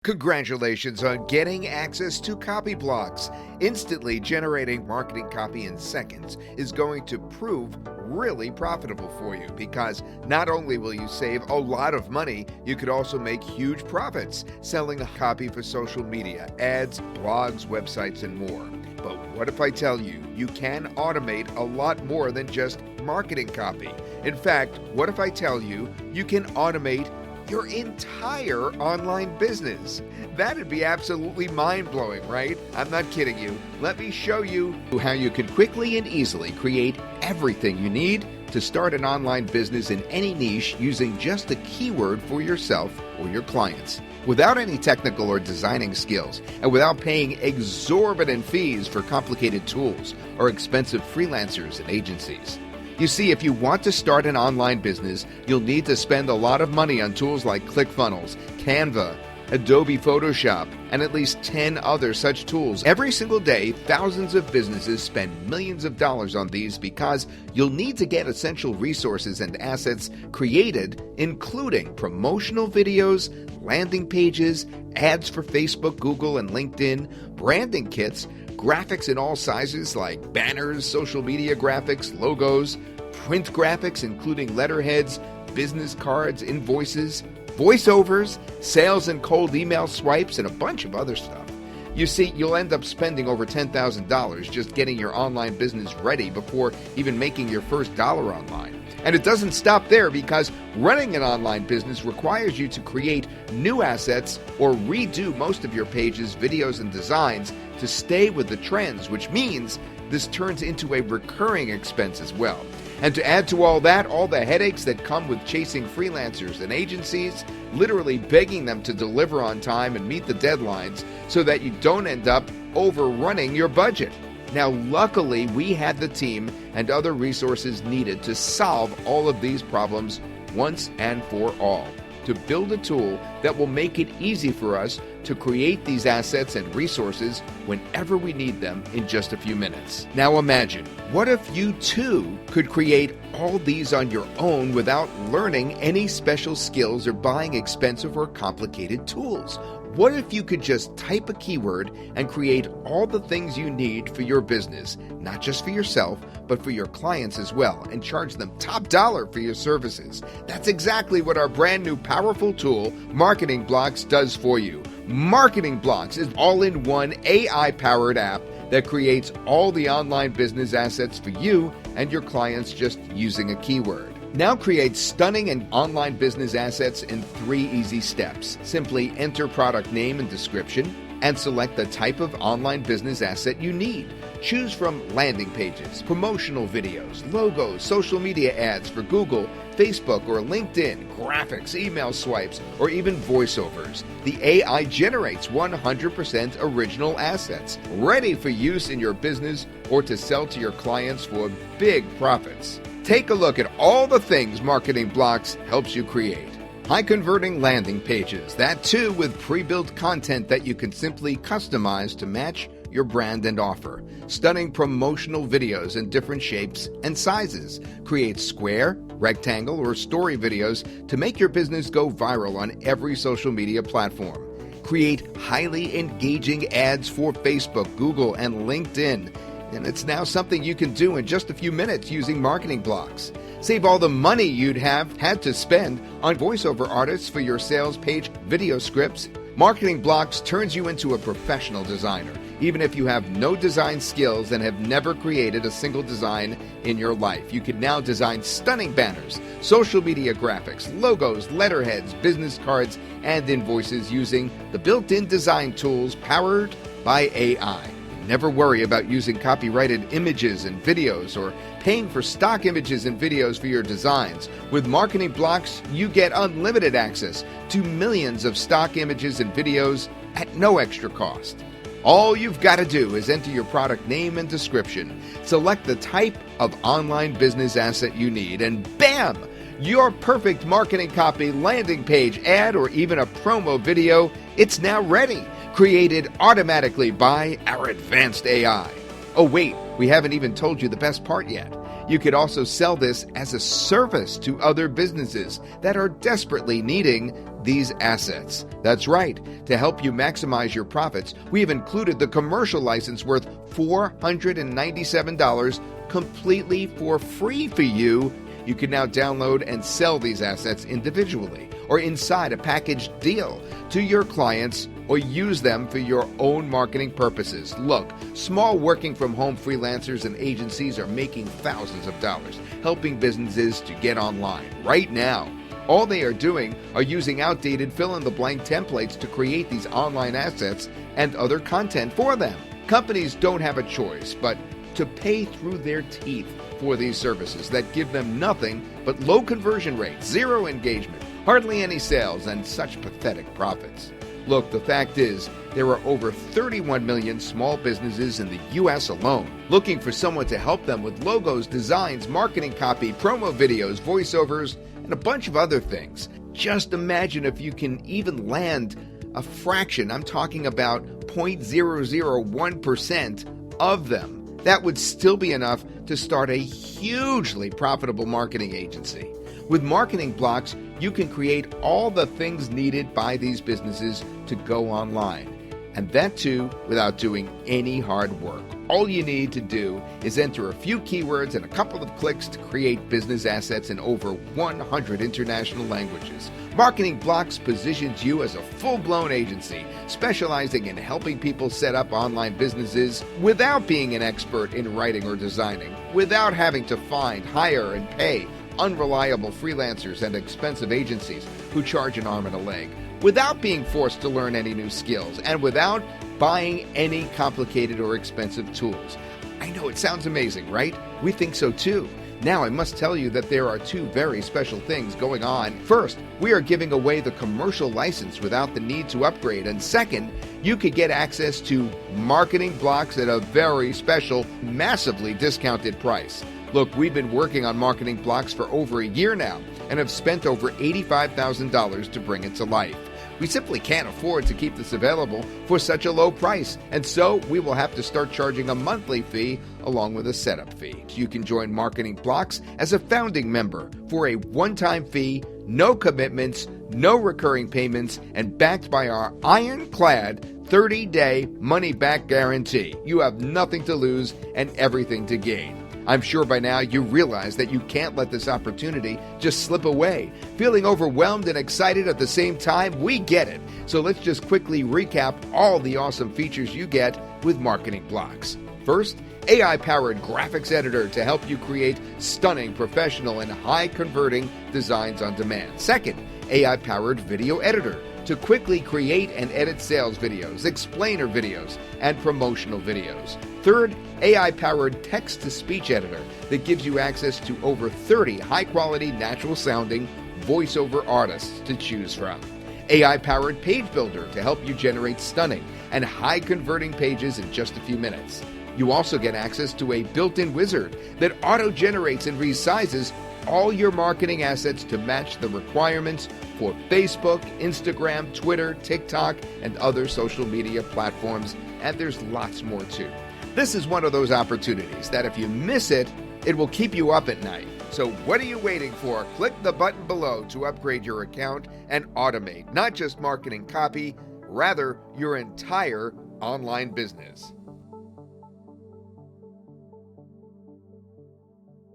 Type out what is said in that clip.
Congratulations on getting access to Copyblocks. Instantly generating marketing copy in seconds is going to prove really profitable for you because not only will you save a lot of money, you could also make huge profits selling a copy for social media, ads, blogs, websites, and more. But what if I tell you you can automate a lot more than just marketing copy? In fact, what if I tell you you can automate your entire online business? That'd be absolutely mind-blowing, right? I'm not kidding you. Let me show you how you can quickly and easily create everything you need to start an online business in any niche using just a keyword for yourself or your clients. Without any technical or designing skills, and without paying exorbitant fees for complicated tools or expensive freelancers and agencies. You see, if you want to start an online business, you'll need to spend a lot of money on tools like ClickFunnels, Canva, Adobe Photoshop, and at least 10 other such tools. Every single day, thousands of businesses spend millions of dollars on these because you'll need to get essential resources and assets created, including promotional videos, landing pages, ads for Facebook, Google, and LinkedIn, branding kits, graphics in all sizes like banners, social media graphics, logos, print graphics including letterheads, business cards, invoices, voiceovers, sales and cold email swipes, and a bunch of other stuff. You see, you'll end up spending over $10,000 just getting your online business ready before even making your first dollar online. And it doesn't stop there because running an online business requires you to create new assets or redo most of your pages, videos, and designs to stay with the trends, which means this turns into a recurring expense as well. And to add to all that, all the headaches that come with chasing freelancers and agencies, literally begging them to deliver on time and meet the deadlines so that you don't end up overrunning your budget. Now, luckily, we had the team and other resources needed to solve all of these problems once and for all, to build a tool that will make it easy for us to create these assets and resources whenever we need them in just a few minutes. Now imagine, what if you too could create all these on your own without learning any special skills or buying expensive or complicated tools? What if you could just type a keyword and create all the things you need for your business, not just for yourself, but for your clients as well, and charge them top dollar for your services? That's exactly what our brand new powerful tool, Marketing Blocks, does for you. Marketing Blocks is all-in-one AI-powered app that creates all the online business assets for you and your clients just using a keyword. Now create stunning and online business assets in 3 easy steps. Simply enter product name and description and select the type of online business asset you need. Choose from landing pages, promotional videos, logos, social media ads for Google, Facebook, or LinkedIn, graphics, email swipes, or even voiceovers. The AI generates 100% original assets, ready for use in your business or to sell to your clients for big profits. Take a look at all the things Marketing Blocks helps you create. High-converting landing pages, that too with pre-built content that you can simply customize to match your brand and offer. Stunning promotional videos in different shapes and sizes. Create square, rectangle, or story videos to make your business go viral on every social media platform. Create highly engaging ads for Facebook, Google, and LinkedIn. And it's now something you can do in just a few minutes using Marketing Blocks. Save all the money you'd have had to spend on voiceover artists for your sales page video scripts. Marketing Blocks turns you into a professional designer, even if you have no design skills and have never created a single design in your life. You can now design stunning banners, social media graphics, logos, letterheads, business cards, and invoices using the built-in design tools powered by AI. Never worry about using copyrighted images and videos or paying for stock images and videos for your designs. With Marketing Blocks, you get unlimited access to millions of stock images and videos at no extra cost. All you've got to do is enter your product name and description, select the type of online business asset you need, and bam! Your perfect marketing copy, landing page, ad, or even a promo video, it's now ready. Created automatically by our advanced AI. Oh wait, we haven't even told you the best part yet. You could also sell this as a service to other businesses that are desperately needing these assets. That's right. To help you maximize your profits, we have included the commercial license worth $497 completely for free for you. You can now download and sell these assets individually or inside a packaged deal to your clients, or use them for your own marketing purposes. Look, small working from home freelancers and agencies are making thousands of dollars helping businesses to get online right now. All they are doing are using outdated fill-in-the-blank templates to create these online assets and other content for them. Companies don't have a choice but to pay through their teeth for these services that give them nothing but low conversion rates, zero engagement, hardly any sales, and such pathetic profits. Look, the fact is, there are over 31 million small businesses in the U.S. alone looking for someone to help them with logos, designs, marketing copy, promo videos, voiceovers, and a bunch of other things. Just imagine if you can even land a fraction, I'm talking about 0.001% of them. That would still be enough to start a hugely profitable marketing agency. With Marketing Blocks, you can create all the things needed by these businesses to go online. And that too, without doing any hard work. All you need to do is enter a few keywords and a couple of clicks to create business assets in over 100 international languages. Marketing Blocks positions you as a full-blown agency, specializing in helping people set up online businesses without being an expert in writing or designing, without having to find, hire, and pay unreliable freelancers and expensive agencies who charge an arm and a leg, without being forced to learn any new skills, and without buying any complicated or expensive tools. I know it sounds amazing, right? We think so too. Now, I must tell you that there are two very special things going on. First, we are giving away the commercial license without the need to upgrade. And second, you could get access to Marketing Blocks at a very special, massively discounted price. Look, we've been working on Marketing Blocks for over a year now and have spent over $85,000 to bring it to life. We simply can't afford to keep this available for such a low price, and so we will have to start charging a monthly fee along with a setup fee. You can join Marketing Blocks as a founding member for a one-time fee, no commitments, no recurring payments, and backed by our ironclad 30-day money-back guarantee. You have nothing to lose and everything to gain. I'm sure by now you realize that you can't let this opportunity just slip away. Feeling overwhelmed and excited at the same time? We get it. So let's just quickly recap all the awesome features you get with Marketing Blocks. First, AI-powered graphics editor to help you create stunning, professional, and high-converting designs on demand. Second, AI-powered video editor to quickly create and edit sales videos, explainer videos, and promotional videos. Third, AI-powered text-to-speech editor that gives you access to over 30 high-quality, natural-sounding voiceover artists to choose from. AI-powered page builder to help you generate stunning and high-converting pages in just a few minutes. You also get access to a built-in wizard that auto-generates and resizes all your marketing assets to match the requirements for Facebook, Instagram, Twitter, TikTok, and other social media platforms, and there's lots more too. This is one of those opportunities that if you miss it, it will keep you up at night. So what are you waiting for? Click the button below to upgrade your account and automate not just marketing copy, rather your entire online business.